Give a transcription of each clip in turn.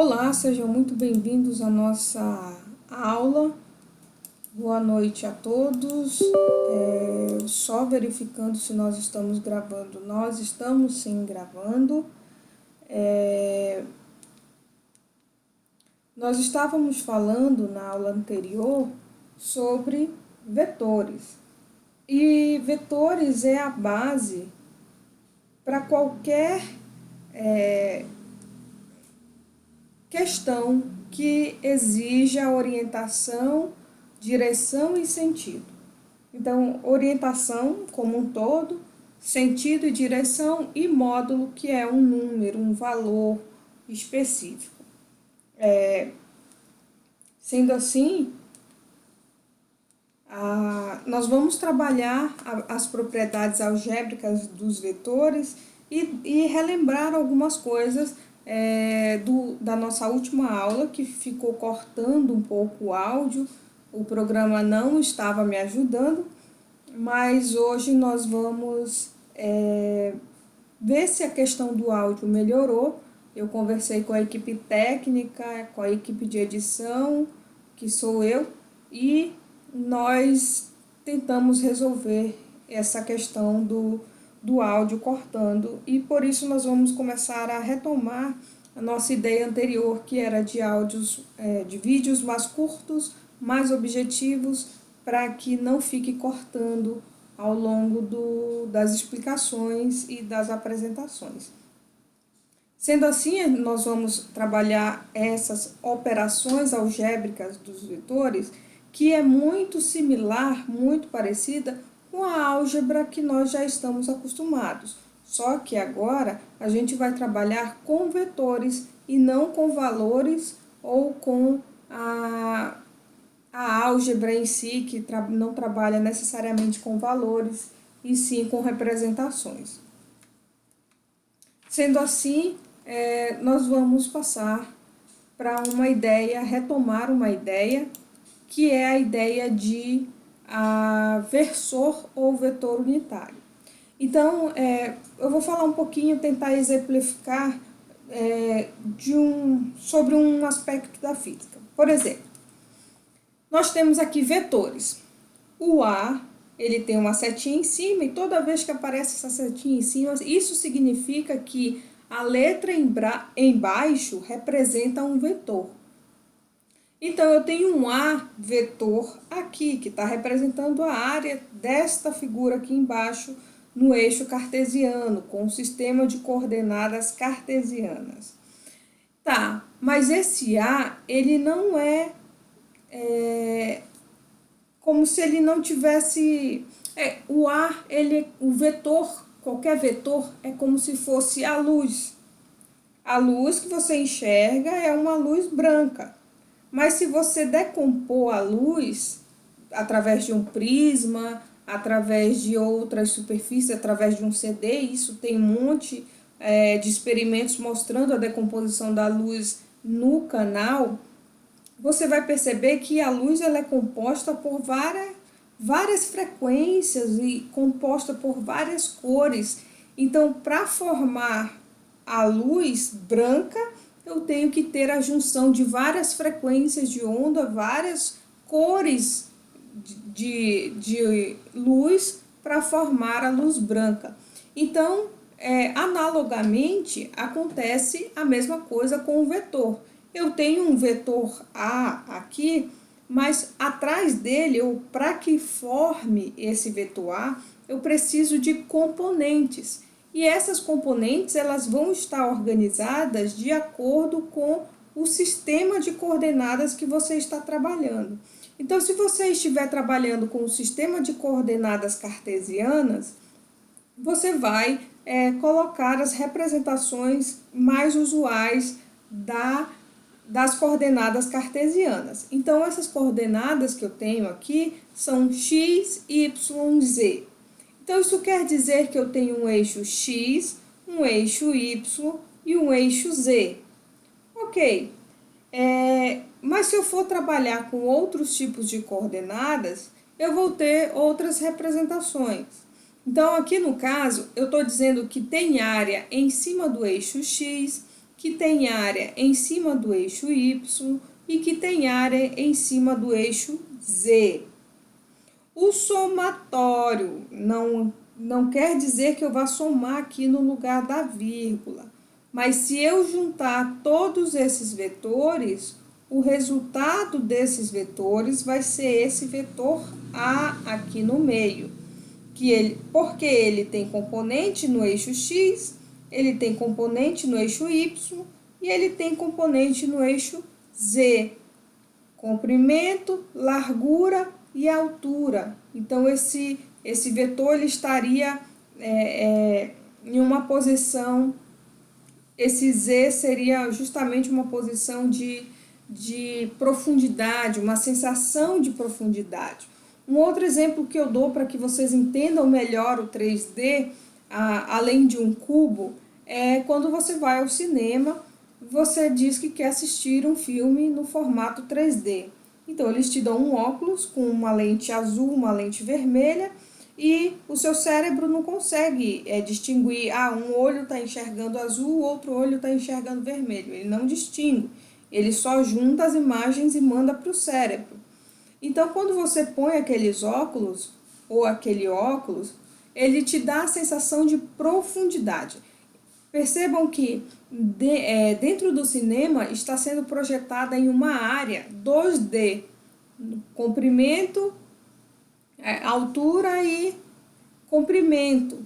Olá, sejam muito bem-vindos à nossa aula. Boa noite a todos. Só verificando se nós estamos gravando. Nós estamos sim gravando. Nós estávamos falando na aula anterior sobre vetores. E vetores é a base para qualquer questão que exija orientação, direção e sentido. Então, orientação como um todo, sentido e direção, e módulo, que é um número, um valor específico. Sendo assim, nós vamos trabalhar as propriedades algébricas dos vetores e relembrar algumas coisas da nossa última aula, que ficou cortando um pouco o áudio. O programa não estava me ajudando, mas hoje nós vamos ver se a questão do áudio melhorou. Eu conversei com a equipe técnica, com a equipe de edição, que sou eu, e nós tentamos resolver essa questão do áudio cortando, e por isso nós vamos começar a retomar a nossa ideia anterior, que era de áudios, de vídeos mais curtos, mais objetivos, para que não fique cortando ao longo das explicações e das apresentações. Sendo assim, nós vamos trabalhar essas operações algébricas dos vetores, que é muito similar, muito parecida com a álgebra que nós já estamos acostumados. Só que agora a gente vai trabalhar com vetores e não com valores ou com a álgebra em si, que não trabalha necessariamente com valores, e sim com representações. Sendo assim, nós vamos passar para uma ideia, retomar uma ideia, que é a ideia de versor ou vetor unitário. Então, eu vou falar um pouquinho, tentar exemplificar sobre um aspecto da física. Por exemplo, nós temos aqui vetores. O A, ele tem uma setinha em cima, e toda vez que aparece essa setinha em cima, isso significa que a letra embaixo representa um vetor. Então, eu tenho um A vetor aqui, que está representando a área desta figura aqui embaixo, no eixo cartesiano, com o sistema de coordenadas cartesianas. Tá, mas esse A, ele não é como se ele não tivesse... o A, o vetor, qualquer vetor, é como se fosse a luz. A luz que você enxerga é uma luz branca. Mas se você decompor a luz através de um prisma, através de outras superfícies, através de um CD, isso tem um monte de experimentos mostrando a decomposição da luz no canal, você vai perceber que a luz ela é composta por várias frequências e composta por várias cores. Então, para formar a luz branca, eu tenho que ter a junção de várias frequências de onda, várias cores de luz para formar a luz branca. Então, analogamente, acontece a mesma coisa com o vetor. Eu tenho um vetor A aqui, mas atrás dele, para que forme esse vetor A, eu preciso de componentes. E essas componentes elas vão estar organizadas de acordo com o sistema de coordenadas que você está trabalhando. Então, se você estiver trabalhando com o sistema de coordenadas cartesianas, você vai colocar as representações mais usuais das coordenadas cartesianas. Então, essas coordenadas que eu tenho aqui são x, y, z. Então, isso quer dizer que eu tenho um eixo x, um eixo y e um eixo z. Ok, mas se eu for trabalhar com outros tipos de coordenadas, eu vou ter outras representações. Então, aqui no caso, eu estou dizendo que tem área em cima do eixo x, que tem área em cima do eixo Y e que tem área em cima do eixo Z. O somatório não quer dizer que eu vá somar aqui no lugar da vírgula, mas se eu juntar todos esses vetores, o resultado desses vetores vai ser esse vetor A aqui no meio, porque ele tem componente no eixo X, ele tem componente no eixo Y e ele tem componente no eixo Z. Comprimento, largura e altura. Então, esse vetor ele estaria em uma posição, esse Z seria justamente uma posição de profundidade, uma sensação de profundidade. Um outro exemplo que eu dou para que vocês entendam melhor o 3D, além de um cubo, é quando você vai ao cinema, você diz que quer assistir um filme no formato 3D. Então, eles te dão um óculos com uma lente azul, uma lente vermelha, e o seu cérebro não consegue distinguir, um olho está enxergando azul, o outro olho está enxergando vermelho. Ele não distingue, ele só junta as imagens e manda para o cérebro. Então, quando você põe aqueles óculos, ou aquele óculos, ele te dá a sensação de profundidade. Percebam que dentro do cinema está sendo projetada em uma área 2D, comprimento, altura e comprimento.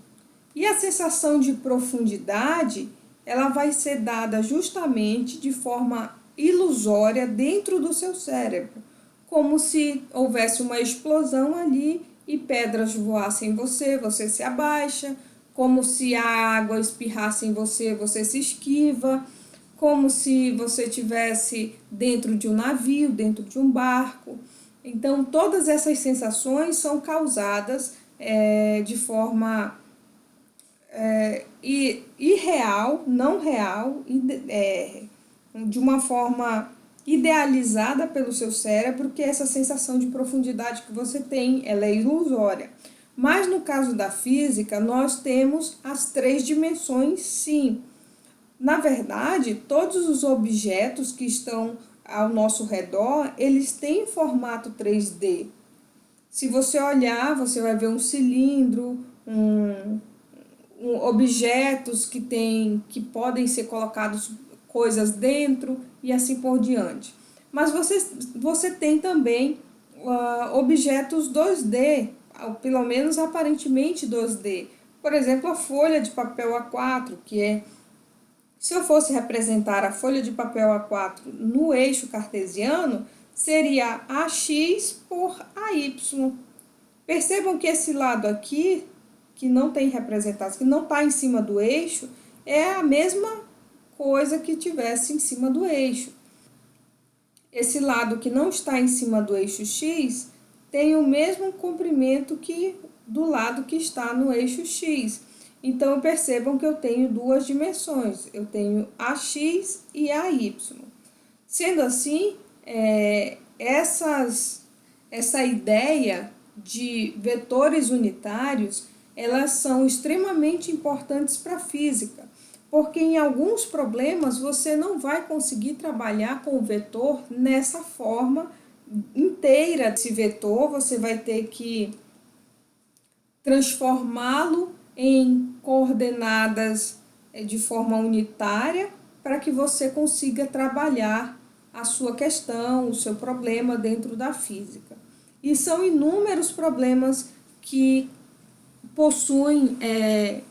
E a sensação de profundidade, ela vai ser dada justamente de forma ilusória dentro do seu cérebro, como se houvesse uma explosão ali e pedras voassem em você, você se abaixa, como se a água espirrasse em você, você se esquiva, como se você estivesse dentro de um navio, dentro de um barco. Então, todas essas sensações são causadas de forma irreal, não real, de uma forma idealizada pelo seu cérebro, que essa sensação de profundidade que você tem, ela é ilusória. Mas no caso da física, nós temos as 3 dimensões, sim. Na verdade, todos os objetos que estão ao nosso redor, eles têm formato 3D. Se você olhar, você vai ver um cilindro, objetos que podem ser colocados coisas dentro e assim por diante. Mas você tem também objetos 2D, pelo menos aparentemente 2D. Por exemplo, a folha de papel A4, se eu fosse representar a folha de papel A4 no eixo cartesiano, seria AX por AY. Percebam que esse lado aqui, que não tem representação, que não está em cima do eixo, é a mesma coisa que tivesse em cima do eixo. Esse lado que não está em cima do eixo X tem o mesmo comprimento que do lado que está no eixo X. Então, percebam que eu tenho 2 dimensões, eu tenho AX e AY. Sendo assim, essa ideia de vetores unitários, elas são extremamente importantes para a física, porque em alguns problemas você não vai conseguir trabalhar com o vetor nessa forma inteira desse vetor, você vai ter que transformá-lo em coordenadas de forma unitária para que você consiga trabalhar a sua questão, o seu problema dentro da física. E são inúmeros problemas que possuem,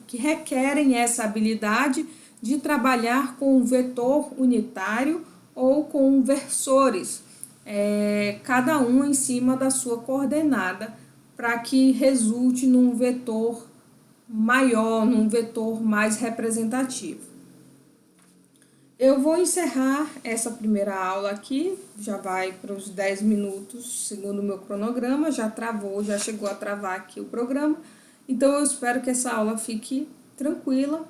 que requerem essa habilidade de trabalhar com um vetor unitário ou com versores, cada um em cima da sua coordenada, para que resulte num vetor maior, num vetor mais representativo. Eu vou encerrar essa primeira aula aqui, já vai para os 10 minutos, segundo o meu cronograma, já chegou a travar aqui o programa, então eu espero que essa aula fique tranquila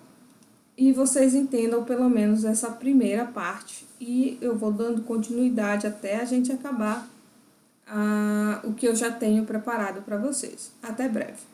e vocês entendam pelo menos essa primeira parte, e eu vou dando continuidade até a gente acabar o que eu já tenho preparado para vocês. Até breve!